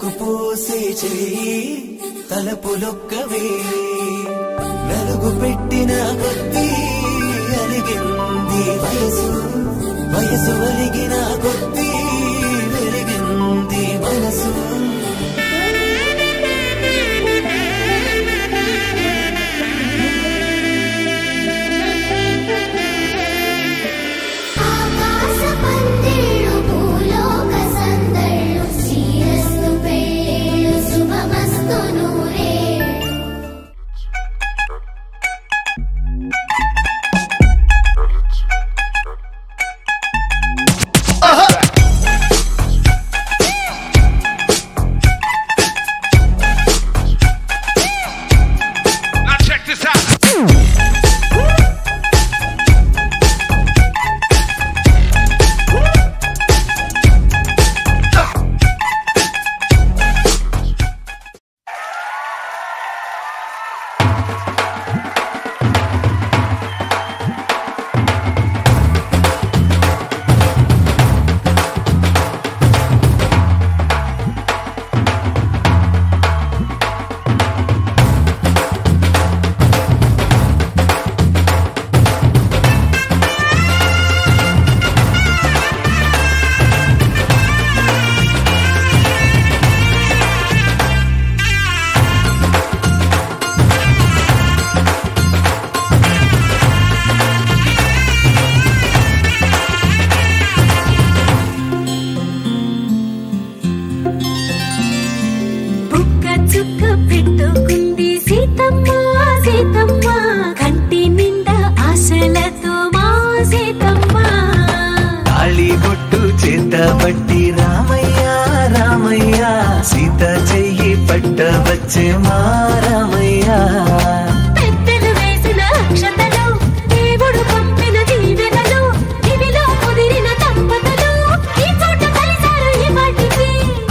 తలకు పోసే చెయ్యి తలపులొక్కవే నలుగు పెట్టిన కొద్దీ అలిగింది వయసు వయసు ఒలిగిన కొద్దీ వెలిగింది మనసు పట్టి రామయ్య రామయ్య సీత చెయ్యి పట్ట వచ్చే మా రామయ్య పెద్దలు వేసిన అక్షతలు దేవుడు పంపిన దీవెనలు ఇవిలో కుదిరిన దంపతులు ఈ చోట కలిసారు ఈ వాటికి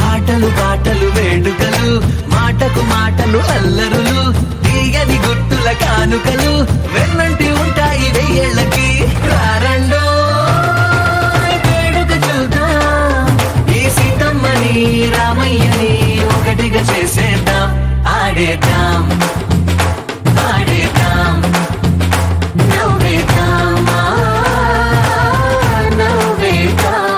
ఆటలు పాటలు వేడుకలు మాటకు మాటలు అల్లరులు తీయని గుర్తుల కానుకలు వెన్నంటి ఉంటాయి వెయ్యేళ్ళకి రారండో రామయ్యని ఒకటిగా చేసేద్దాం ఆడేద్దాం ఆడేద్దాం నవ్వేద్దాం నవ్వేద్దాం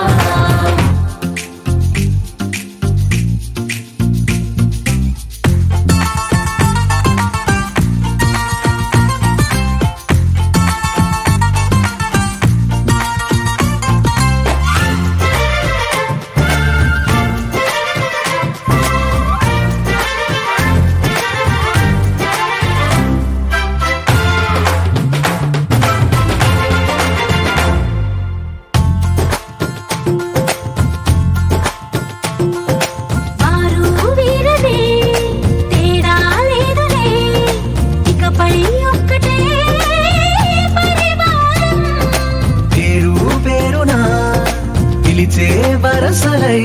వరసలై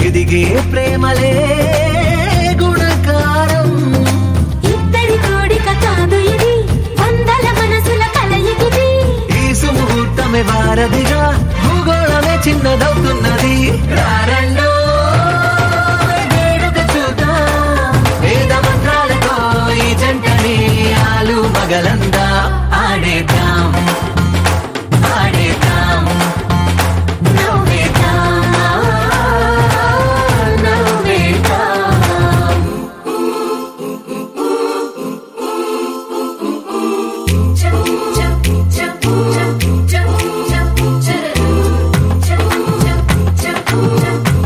ఎదిగే ప్రేమలే గుణకారం ఇద్దరి కోడిక కాదు ఇది వందల మనసుల కలయికిది ఈ సుముహూర్తమే వారధిగా భూగోళమే చిన్నదవుతున్నది రారండో వేడుక చూద్దాం వేద మంత్రాలతో ఈ జంటని ఆలు మగలందా ఆడేద్దాం ఆడేద్దాం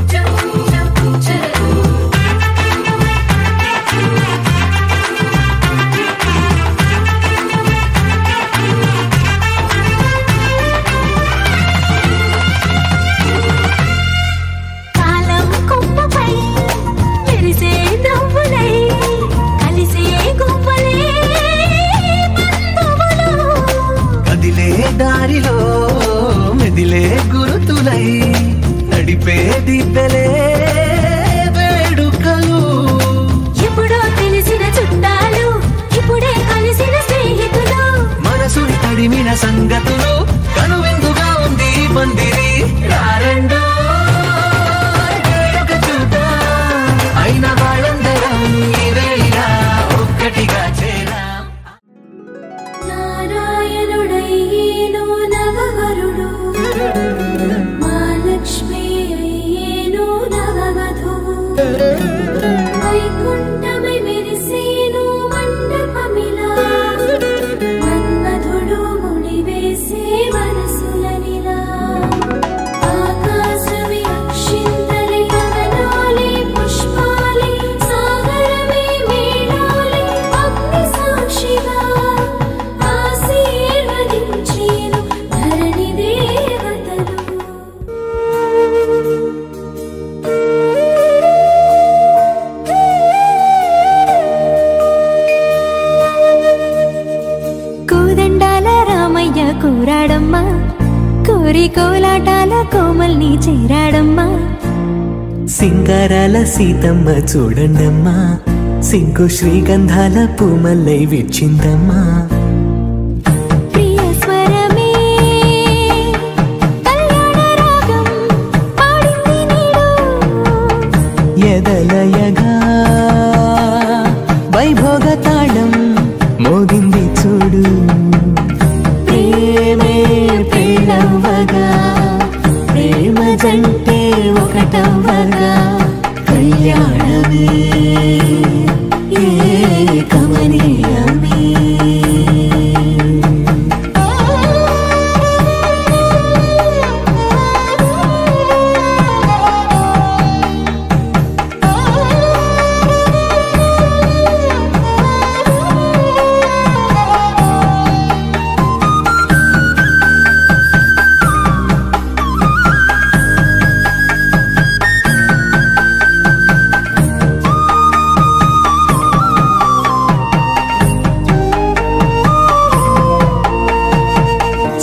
Cha కోరి కోలాటాల కోమల్ని చేరాడమ్మా. సింగారాల సీతమ్మ చూడండమ్మా, సింకు శ్రీగంధాల పూమల్లై విచ్చిందమ్మా. ఎదలయగా వైభోగ తాళం మోగింది చూడు, ప్రేమే ప్రేమవగా ప్రేమ జంటే ఒకటవ్వగా కళ్యాణమే కమనీయమే.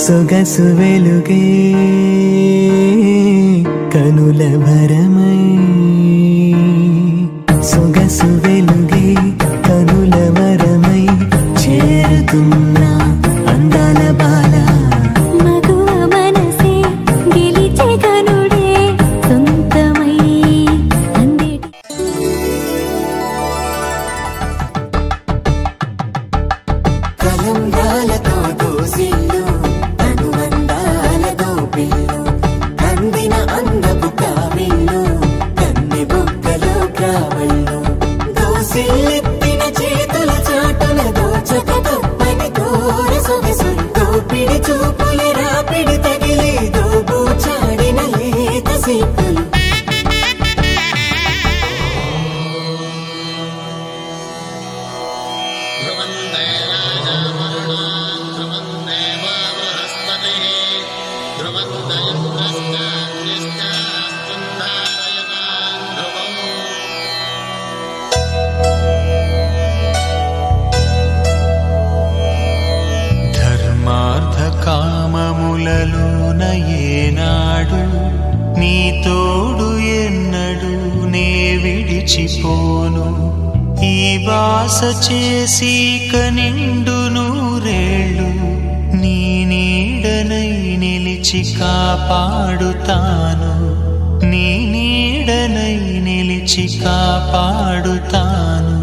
సొగసు వెలుగే కనుల భరమై, సొగసు వెలుగే కనుల వరమై చేరుతున్నా అందాల బాల. మగువ మనసే గెలిచే కనుడే సొంతమై అందేటి. కలంగాలతో దోసిల్లు అందిన అందపు కావిళ్ళు కన్నె బుక్కలో కావళ్ళు దోసిల్లెత్తిన చేతుల చాటున దోచక తప్పని దూర సొగసు దోపిడి చూపుల రాపిడి తగిలి దోబూచాడిన లేత సీపులు. కామములలోన ఏనాడు నీ తోడు ఎన్నడు నే విడిచిపోను, ఈ వాస చేసి కనిండు నూరేళ్ళు నీ నీడనై నిలిచి కాపాడుతాను, నీ నీడనై నిలిచి కాపాడుతాను.